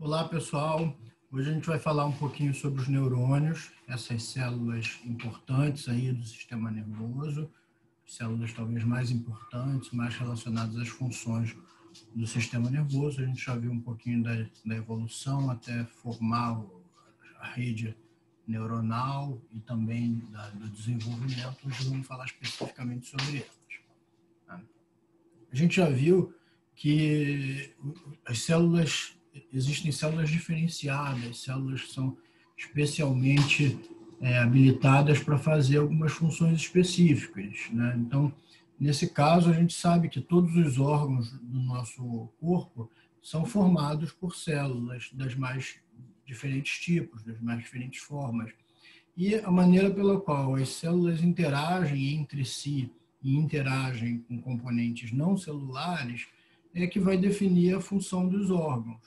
Olá, pessoal. Hoje a gente vai falar um pouquinho sobre os neurônios, essas células importantes aí do sistema nervoso, células talvez mais importantes, mais relacionadas às funções do sistema nervoso. A gente já viu um pouquinho da evolução até formar a rede neuronal e também do desenvolvimento. Hoje vamos falar especificamente sobre elas. A gente já viu que as células, existem células diferenciadas, células que são especialmente habilitadas para fazer algumas funções específicas, né? Então, nesse caso, a gente sabe que todos os órgãos do nosso corpo são formados por células das mais diferentes tipos, das mais diferentes formas. E a maneira pela qual as células interagem entre si e interagem com componentes não celulares é que vai definir a função dos órgãos,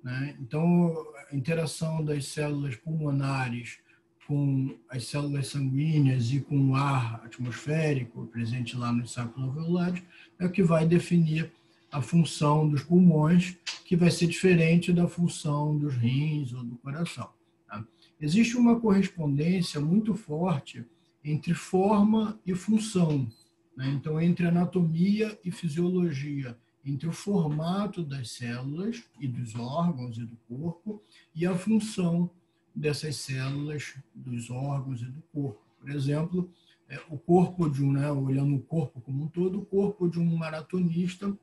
né? Então, a interação das células pulmonares com as células sanguíneas e com o ar atmosférico presente lá nos sacos alveolares é o que vai definir a função dos pulmões, que vai ser diferente da função dos rins ou do coração. Tá? Existe uma correspondência muito forte entre forma e função, né? Então, entre anatomia e fisiologia, entre o formato das células e dos órgãos e do corpo e a função dessas células, dos órgãos e do corpo. Por exemplo, o corpo de olhando o corpo como um todo, o corpo de um maratonista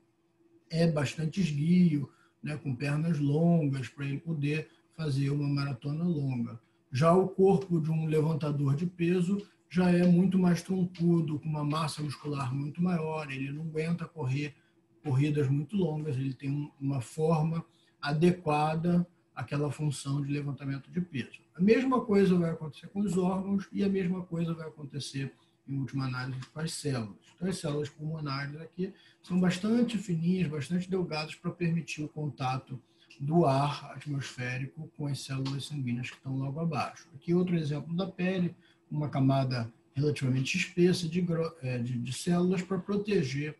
é bastante esguio, né, com pernas longas para ele poder fazer uma maratona longa. Já o corpo de um levantador de peso já é muito mais troncudo, com uma massa muscular muito maior, ele não aguenta correr corridas muito longas, ele tem uma forma adequada àquela função de levantamento de peso. A mesma coisa vai acontecer com os órgãos e a mesma coisa vai acontecer, em última análise, com as células. Então, as células pulmonares aqui são bastante fininhas, bastante delgadas para permitir o contato do ar atmosférico com as células sanguíneas que estão logo abaixo. Aqui outro exemplo da pele, uma camada relativamente espessa de células para proteger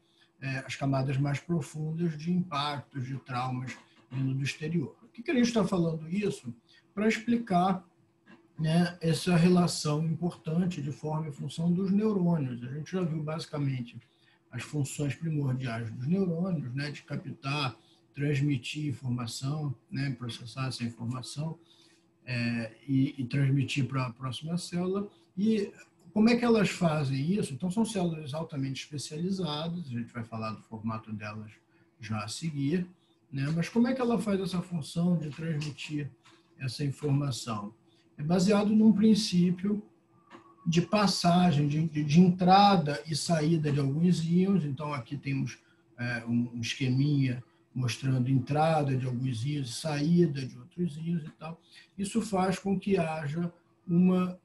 as camadas mais profundas de impactos, de traumas vindo do exterior. Por que a gente está falando isso? Para explicar, né, essa relação importante de forma e função dos neurônios. A gente já viu basicamente as funções primordiais dos neurônios, né, de captar, transmitir informação, né, processar essa informação e transmitir para a próxima célula. E como é que elas fazem isso? Então, são células altamente especializadas, a gente vai falar do formato delas já a seguir, né? Mas como é que ela faz essa função de transmitir essa informação? É baseado num princípio de passagem, de entrada e saída de alguns íons. Então, aqui temos um esqueminha mostrando entrada de alguns íons e saída de outros íons e tal. Isso faz com que haja uma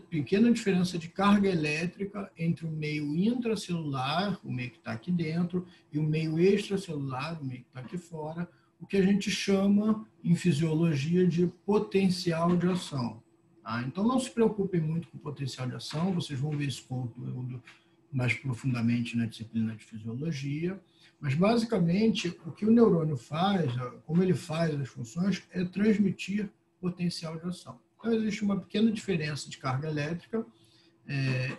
pequena diferença de carga elétrica entre o meio intracelular, o meio que está aqui dentro, e o meio extracelular, o meio que está aqui fora, o que a gente chama, em fisiologia, de potencial de ação. Tá? Então, não se preocupem muito com o potencial de ação, vocês vão ver esse conteúdo mais profundamente na disciplina de fisiologia, mas, basicamente, o que o neurônio faz, como ele faz as funções, é transmitir potencial de ação. Então, existe uma pequena diferença de carga elétrica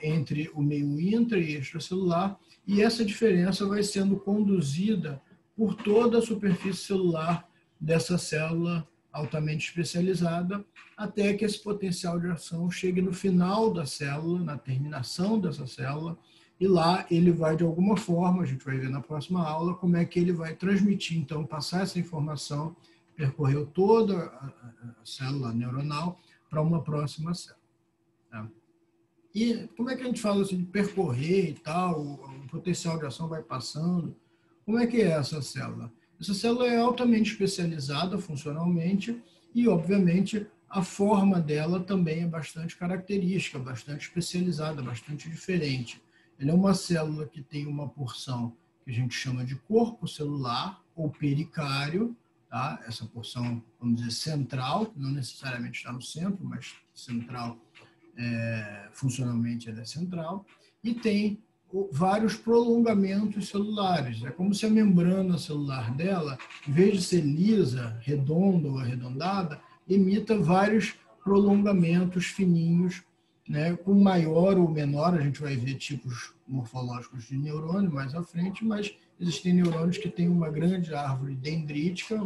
entre o meio intra e extracelular, e essa diferença vai sendo conduzida por toda a superfície celular dessa célula altamente especializada, até que esse potencial de ação chegue no final da célula, na terminação dessa célula, e lá ele vai, de alguma forma, a gente vai ver na próxima aula, como é que ele vai transmitir, então, passar essa informação, percorreu toda a célula neuronal para uma próxima célula. Tá? E como é que a gente fala assim, de percorrer e tal, o potencial de ação vai passando? Como é que é essa célula? Essa célula é altamente especializada funcionalmente e, obviamente, a forma dela também é bastante característica, bastante especializada, bastante diferente. Ela é uma célula que tem uma porção que a gente chama de corpo celular ou pericário, tá? Essa porção, vamos dizer, central, que não necessariamente está no centro, mas central, funcionalmente ela é central, e tem vários prolongamentos celulares. É como se a membrana celular dela, em vez de ser lisa, redonda ou arredondada, emita vários prolongamentos fininhos, né, com maior ou menor, a gente vai ver tipos morfológicos de neurônio mais à frente, mas existem neurônios que têm uma grande árvore dendrítica,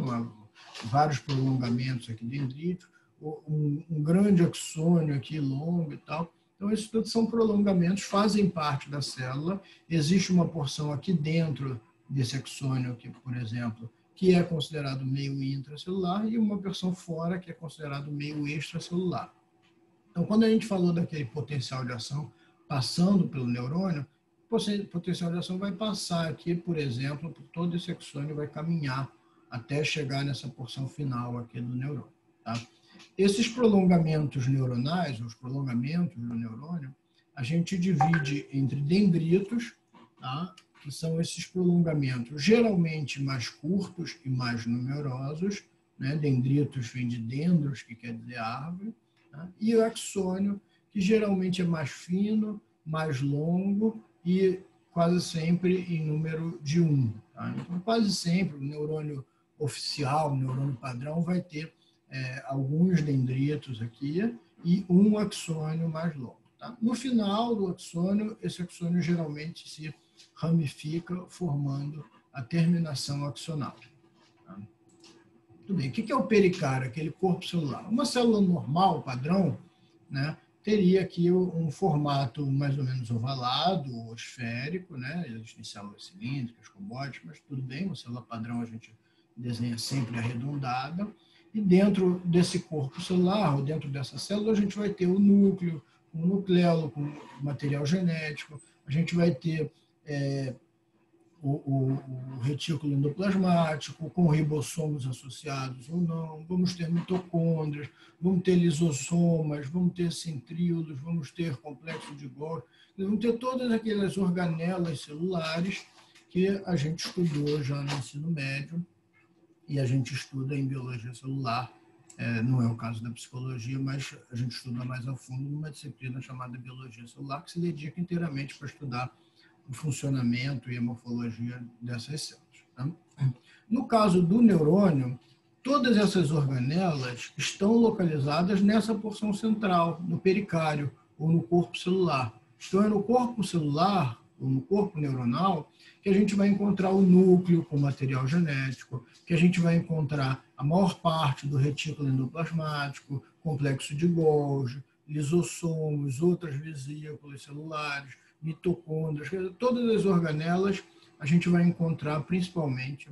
vários prolongamentos aqui dendríticos, um grande axônio aqui longo e tal. Então, isso tudo são prolongamentos, fazem parte da célula. Existe uma porção aqui dentro desse axônio, aqui, por exemplo, que é considerado meio intracelular, e uma porção fora, que é considerado meio extracelular. Então, quando a gente falou daquele potencial de ação passando pelo neurônio, o potencial de ação vai passar aqui, por exemplo, por todo esse axônio, vai caminhar até chegar nessa porção final aqui do neurônio. Tá? Esses prolongamentos neuronais, os prolongamentos do neurônio, a gente divide entre dendritos, tá? Que são esses prolongamentos geralmente mais curtos e mais numerosos, né? Dendritos vem de dendros, que quer dizer árvore, tá? E o axônio, que geralmente é mais fino, mais longo e quase sempre em número de 1. Tá? Então, quase sempre o neurônio oficial, o neurônio padrão, vai ter alguns dendritos aqui e um axônio mais longo. Tá? No final do axônio, esse axônio geralmente se ramifica, formando a terminação axonal. Tá? Muito bem. O que é o pericárdio, aquele corpo celular? Uma célula normal, padrão, né, teria aqui um formato mais ou menos ovalado ou esférico, né? Existem células cilíndricas, cuboides, mas tudo bem, uma célula padrão a gente desenha sempre arredondada. E dentro desse corpo celular, ou dentro dessa célula, a gente vai ter o núcleo, o nucleolo com material genético, a gente vai ter o retículo endoplasmático, com ribossomos associados ou não, vamos ter mitocôndrias, vamos ter lisossomas, vamos ter centríolos, vamos ter complexo de Golgi, vamos ter todas aquelas organelas celulares que a gente estudou já no ensino médio, e a gente estuda em biologia celular, não é o caso da psicologia, mas a gente estuda mais a fundo numa disciplina chamada biologia celular, que se dedica inteiramente para estudar o funcionamento e a morfologia dessas células. Tá? No caso do neurônio, todas essas organelas estão localizadas nessa porção central, no pericárdio, ou no corpo celular. Então, é no corpo celular, ou no corpo neuronal, que a gente vai encontrar o núcleo com material genético, que a gente vai encontrar a maior parte do retículo endoplasmático, complexo de Golgi, lisossomos, outras vesículas celulares, mitocôndrias, todas as organelas a gente vai encontrar principalmente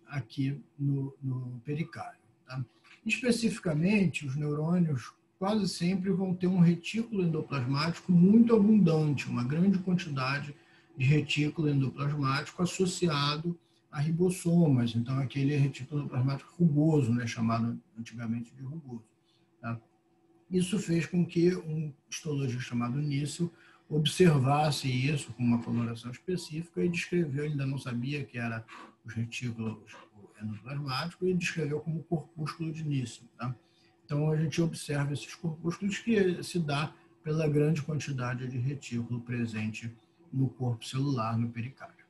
aqui no pericárdio. Tá? Especificamente, os neurônios quase sempre vão ter um retículo endoplasmático muito abundante, uma grande quantidade de retículo endoplasmático associado a ribossomas, então aquele retículo endoplasmático rugoso, né, chamado antigamente de rugoso. Tá? Isso fez com que um histologista chamado Nissl observasse isso com uma coloração específica e descreveu, ele ainda não sabia que era os retículos endoplasmáticos, e descreveu como corpúsculo de Nissl. Tá? Então, a gente observa esses corpúsculos que se dá pela grande quantidade de retículo presente no corpo celular, no pericárdio.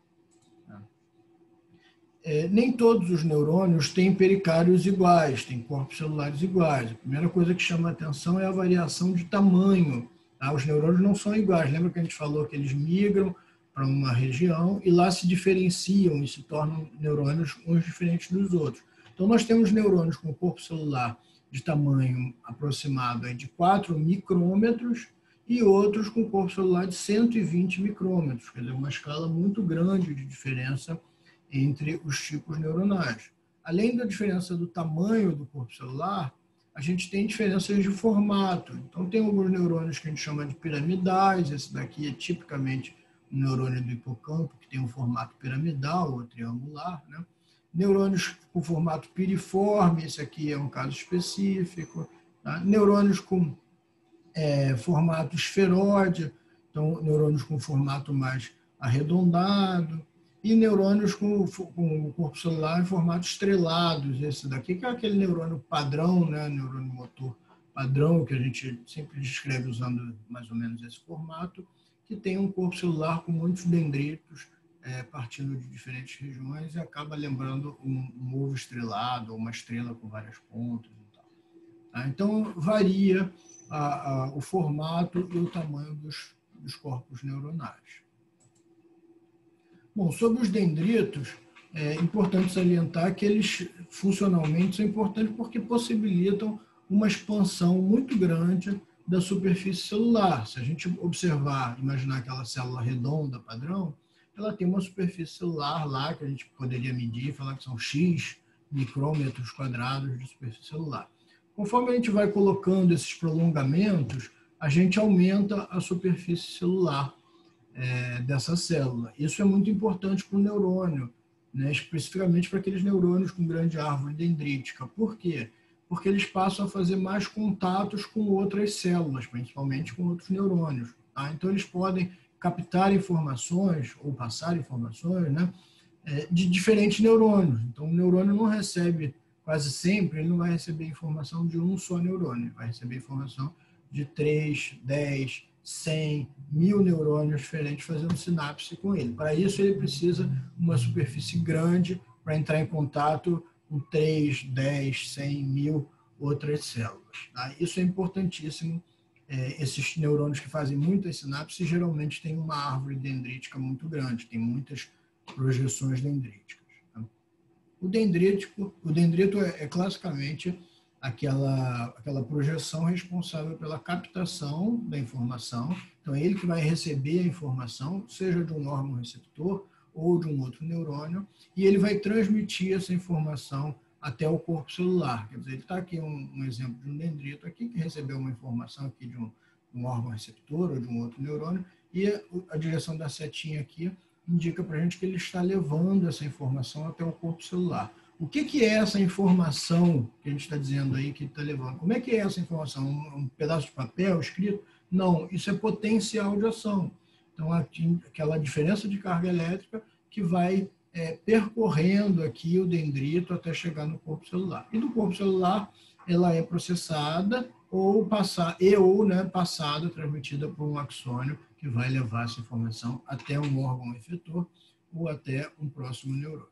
Nem todos os neurônios têm pericárdios iguais, têm corpos celulares iguais. A primeira coisa que chama a atenção é a variação de tamanho. Tá? Os neurônios não são iguais. Lembra que a gente falou que eles migram para uma região e lá se diferenciam e se tornam neurônios uns diferentes dos outros. Então, nós temos neurônios com corpo celular de tamanho aproximado de 4 micrômetros e outros com corpo celular de 120 micrômetros, quer dizer, uma escala muito grande de diferença entre os tipos neuronais. Além da diferença do tamanho do corpo celular, a gente tem diferenças de formato. Então, tem alguns neurônios que a gente chama de piramidais, esse daqui é tipicamente um neurônio do hipocampo, que tem um formato piramidal ou triangular, né? Neurônios com formato piriforme, esse aqui é um caso específico. Tá? Neurônios com formato esferoide, então neurônios com formato mais arredondado, e neurônios com o corpo celular em formato estrelados, esse daqui, que é aquele neurônio padrão, né? Neurônio motor padrão, que a gente sempre descreve usando mais ou menos esse formato, que tem um corpo celular com muitos dendritos partindo de diferentes regiões e acaba lembrando um ovo estrelado, ou uma estrela com várias pontas e tal. Tá? Então, varia o formato e o tamanho dos corpos neuronais. Bom, sobre os dendritos, é importante salientar que eles, funcionalmente, são importantes porque possibilitam uma expansão muito grande da superfície celular. Se a gente observar, imaginar aquela célula redonda padrão, ela tem uma superfície celular lá que a gente poderia medir, falar que são X micrômetros quadrados de superfície celular. Conforme a gente vai colocando esses prolongamentos, a gente aumenta a superfície celular dessa célula. Isso é muito importante para o neurônio, né? Especificamente para aqueles neurônios com grande árvore dendrítica. Por quê? Porque eles passam a fazer mais contatos com outras células, principalmente com outros neurônios. Tá? Então, eles podem captar informações ou passar informações, né, de diferentes neurônios. Então, o neurônio não recebe, quase sempre, ele não vai receber informação de um só neurônio, ele vai receber informação de 3, 10, 100, 1000 neurônios diferentes fazendo sinapse com ele. Para isso, ele precisa de uma superfície grande para entrar em contato com 3, 10, 100, 1000 outras células. Tá? Isso é importantíssimo. Esses neurônios que fazem muitas sinapses geralmente têm uma árvore dendrítica muito grande, tem muitas projeções dendríticas. Tá? O dendrito é classicamente aquela projeção responsável pela captação da informação. Então, é ele que vai receber a informação, seja de um órgão receptor ou de um outro neurônio, e ele vai transmitir essa informação até o corpo celular. Quer dizer, ele está aqui um exemplo de um dendrito aqui, que recebeu uma informação aqui de um órgão receptor ou de um outro neurônio, e a direção da setinha aqui indica para a gente que ele está levando essa informação até o corpo celular. O que é essa informação que a gente está dizendo aí que está levando? Como é que é essa informação? Um pedaço de papel escrito? Não, isso é potencial de ação. Então, aquela diferença de carga elétrica que vai percorrendo aqui o dendrito até chegar no corpo celular. E do corpo celular, ela é processada ou passada, transmitida por um axônio que vai levar essa informação até um órgão efetor ou até um próximo neurônio.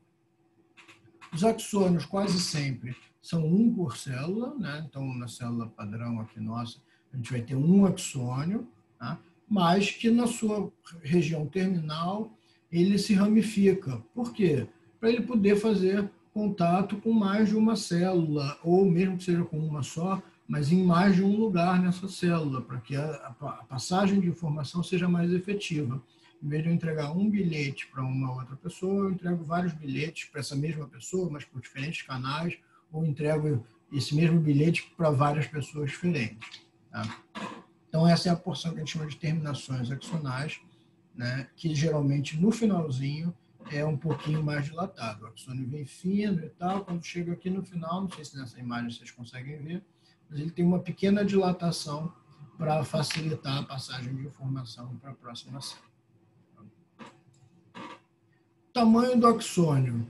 Os axônios quase sempre são um por célula, né? Então, na célula padrão aqui nossa, a gente vai ter um axônio, tá? Mas que na sua região terminal ele se ramifica. Por quê? Para ele poder fazer contato com mais de uma célula, ou mesmo que seja com uma só, mas em mais de um lugar nessa célula, para que a passagem de informação seja mais efetiva. Em vez de eu entregar um bilhete para uma outra pessoa, eu entrego vários bilhetes para essa mesma pessoa, mas por diferentes canais, ou entrego esse mesmo bilhete para várias pessoas diferentes. Tá? Então, essa é a porção que a gente chama de terminações axonais, né, que geralmente no finalzinho é um pouquinho mais dilatado. O axônio vem fino e tal, quando chega aqui no final, não sei se nessa imagem vocês conseguem ver, mas ele tem uma pequena dilatação para facilitar a passagem de informação para a próxima célula. Tamanho do axônio.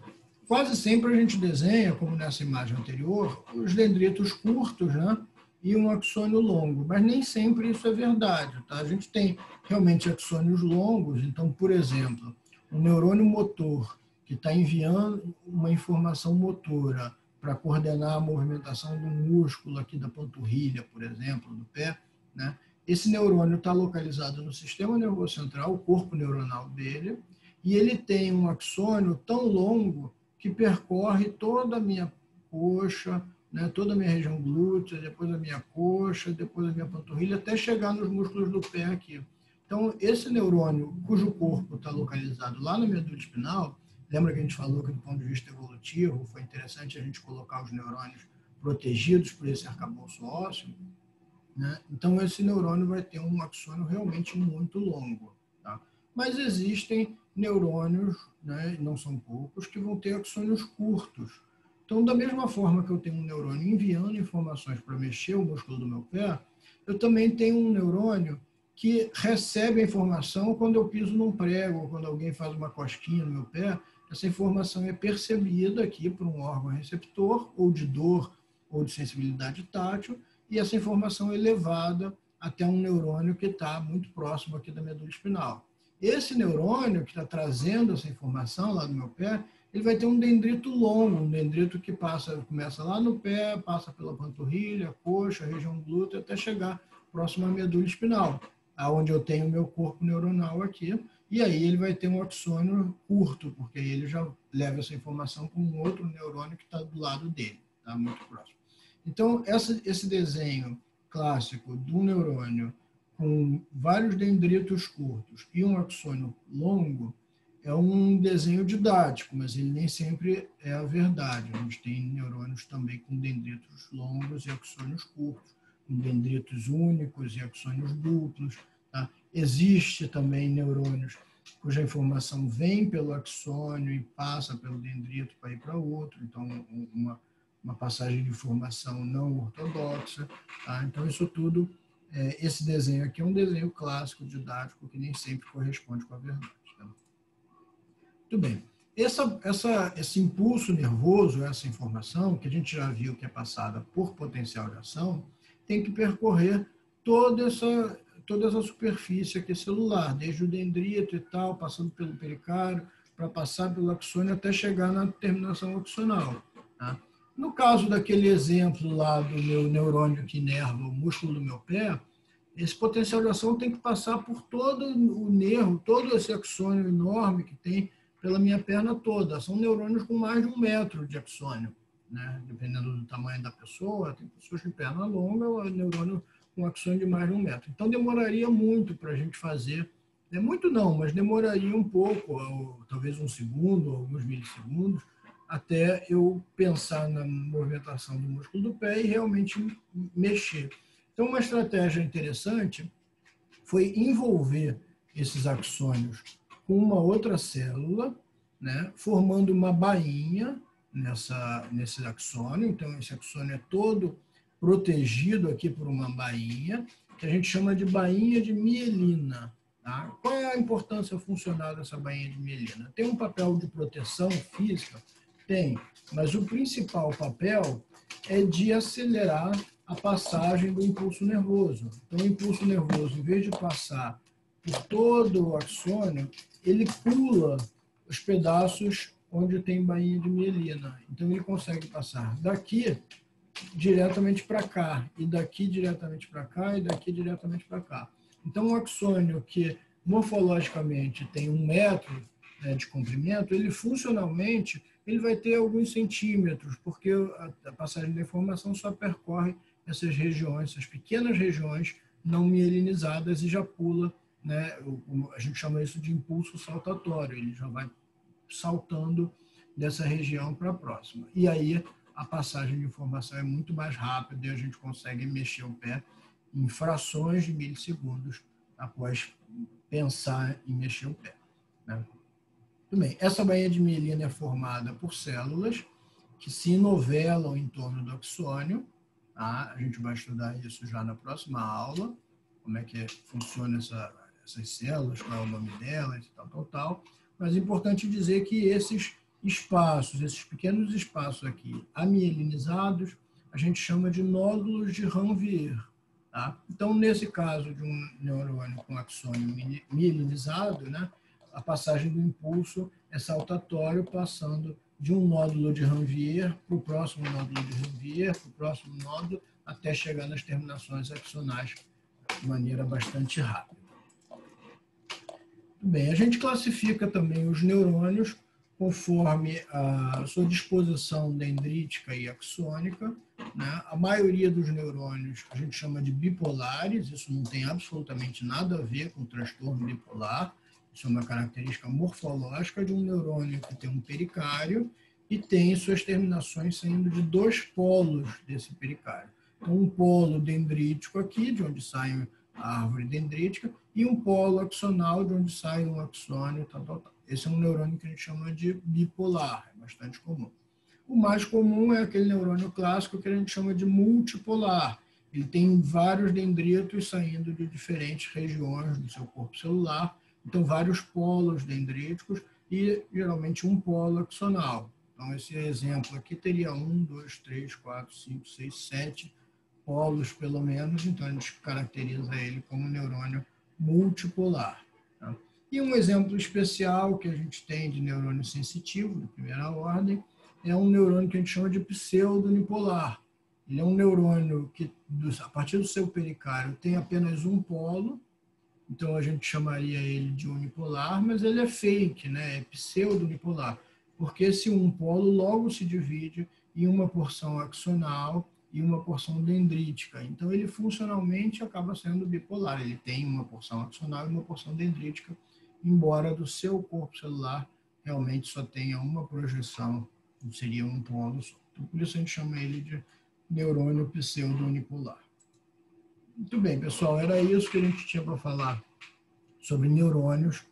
Quase sempre a gente desenha, como nessa imagem anterior, os dendritos curtos, né? E um axônio longo, mas nem sempre isso é verdade. Tá? A gente tem realmente axônios longos, então, por exemplo, um neurônio motor que está enviando uma informação motora para coordenar a movimentação do músculo aqui da panturrilha, por exemplo, do pé, né? Esse neurônio está localizado no sistema nervoso central, o corpo neuronal dele, e ele tem um axônio tão longo que percorre toda a minha coxa, né, toda a minha região glútea, depois a minha coxa, depois a minha panturrilha, até chegar nos músculos do pé aqui. Então, esse neurônio, cujo corpo está localizado lá na medula espinal, lembra que a gente falou que do ponto de vista evolutivo foi interessante a gente colocar os neurônios protegidos por esse arcabouço ósseo, né? Então, esse neurônio vai ter um axônio realmente muito longo. Tá? Mas existem neurônios, né, não são poucos, que vão ter axônios curtos. Então, da mesma forma que eu tenho um neurônio enviando informações para mexer o músculo do meu pé, eu também tenho um neurônio que recebe a informação quando eu piso num prego, ou quando alguém faz uma cosquinha no meu pé. Essa informação é percebida aqui por um órgão receptor, ou de dor, ou de sensibilidade tátil, e essa informação é levada até um neurônio que está muito próximo aqui da medula espinal. Esse neurônio que está trazendo essa informação lá do meu pé, ele vai ter um dendrito longo, um dendrito que começa lá no pé, passa pela panturrilha, coxa, região glútea, até chegar próximo à medula espinal, aonde eu tenho o meu corpo neuronal aqui, e aí ele vai ter um axônio curto, porque aí ele já leva essa informação para um outro neurônio que está do lado dele, está muito próximo. Então, esse desenho clássico do neurônio com vários dendritos curtos e um axônio longo é um desenho didático, mas ele nem sempre é a verdade. A gente tem neurônios também com dendritos longos e axônios curtos, com dendritos únicos e axônios duplos. Tá? Existe também neurônios cuja informação vem pelo axônio e passa pelo dendrito para ir para outro, então uma passagem de informação não ortodoxa. Tá? Então, isso tudo, esse desenho aqui é um desenho clássico, didático, que nem sempre corresponde com a verdade. Tá? Muito bem. Esse impulso nervoso, essa informação, que a gente já viu que é passada por potencial de ação, tem que percorrer toda essa superfície aqui celular, desde o dendrito e tal, passando pelo pericárdio, para passar pelo axônio até chegar na terminação axonal. Tá? No caso daquele exemplo lá do meu neurônio que inerva o músculo do meu pé, esse potencial de ação tem que passar por todo o nervo, todo esse axônio enorme que tem pela minha perna toda. São neurônios com mais de 1 metro de axônio, né? Dependendo do tamanho da pessoa, tem pessoas de perna longa, o neurônio com axônio de mais de 1 metro. Então, demoraria muito para a gente fazer, muito não, mas demoraria um pouco, talvez 1 segundo, alguns milissegundos, até eu pensar na movimentação do músculo do pé e realmente mexer. Então, uma estratégia interessante foi envolver esses axônios com uma outra célula, né, formando uma bainha nesse axônio. Então, esse axônio é todo protegido aqui por uma bainha, que a gente chama de bainha de mielina. Tá? Qual é a importância funcional dessa bainha de mielina? Tem um papel de proteção física? Tem, mas o principal papel é de acelerar a passagem do impulso nervoso. Então, o impulso nervoso, em vez de passar por todo o axônio, ele pula os pedaços onde tem bainha de mielina. Então, ele consegue passar daqui diretamente para cá, e daqui diretamente para cá, e daqui diretamente para cá. Então, um axônio que morfologicamente tem 1 metro, né, de comprimento, ele funcionalmente ele vai ter alguns centímetros, porque a passagem da informação só percorre essas regiões, essas pequenas regiões não mielinizadas e já pula, né, a gente chama isso de impulso saltatório, ele já vai saltando dessa região para a próxima. E aí a passagem de informação é muito mais rápida e a gente consegue mexer o pé em frações de milissegundos após pensar em mexer o pé. Né? Muito bem, essa bainha de mielina é formada por células que se enovelam em torno do axônio. Tá? A gente vai estudar isso já na próxima aula, como é que funciona essas células, qual é o nome delas e tal. Mas é importante dizer que esses espaços, esses pequenos espaços aqui amielinizados, a gente chama de nódulos de Ranvier. Tá? Então, nesse caso de um neurônio com axônio mielinizado, né, a passagem do impulso é saltatório, passando de um nódulo de Ranvier para o próximo nódulo de Ranvier, para o próximo nódulo, até chegar nas terminações axonais de maneira bastante rápida. Muito bem, a gente classifica também os neurônios conforme a sua disposição dendrítica e axônica. Né? A maioria dos neurônios a gente chama de bipolares, isso não tem absolutamente nada a ver com transtorno bipolar, isso é uma característica morfológica de um neurônio que tem um pericárdio e tem suas terminações saindo de 2 polos desse pericárdio. Então, um polo dendrítico aqui, de onde sai a árvore dendrítica, e um polo axonal, de onde sai um axônio, tal. Esse é um neurônio que a gente chama de bipolar, é bastante comum. O mais comum é aquele neurônio clássico que a gente chama de multipolar. Ele tem vários dendritos saindo de diferentes regiões do seu corpo celular, então vários polos dendríticos e geralmente um polo axonal. Então esse exemplo aqui teria 1, 2, 3, 4, 5, 6, 7 polos, pelo menos, então a gente caracteriza ele como neurônio multipolar. Tá? E um exemplo especial que a gente tem de neurônio sensitivo, de primeira ordem, é um neurônio que a gente chama de pseudonipolar. Ele é um neurônio que, a partir do seu pericárdio, tem apenas um polo, então a gente chamaria ele de unipolar, mas ele é fake, né? É pseudonipolar, porque esse um polo logo se divide em uma porção axonal e uma porção dendrítica. Então ele funcionalmente acaba sendo bipolar, ele tem uma porção axonal e uma porção dendrítica, embora do seu corpo celular realmente só tenha uma projeção, seria um polo só. Então, por isso a gente chama ele de neurônio pseudonipolar. Muito bem, pessoal, era isso que a gente tinha para falar sobre neurônios,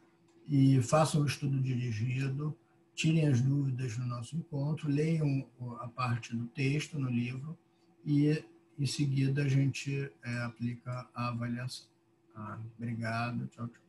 e façam o estudo dirigido, tirem as dúvidas no nosso encontro, leiam a parte do texto no livro e, em seguida, a gente aplica a avaliação. Obrigado, tchau, tchau.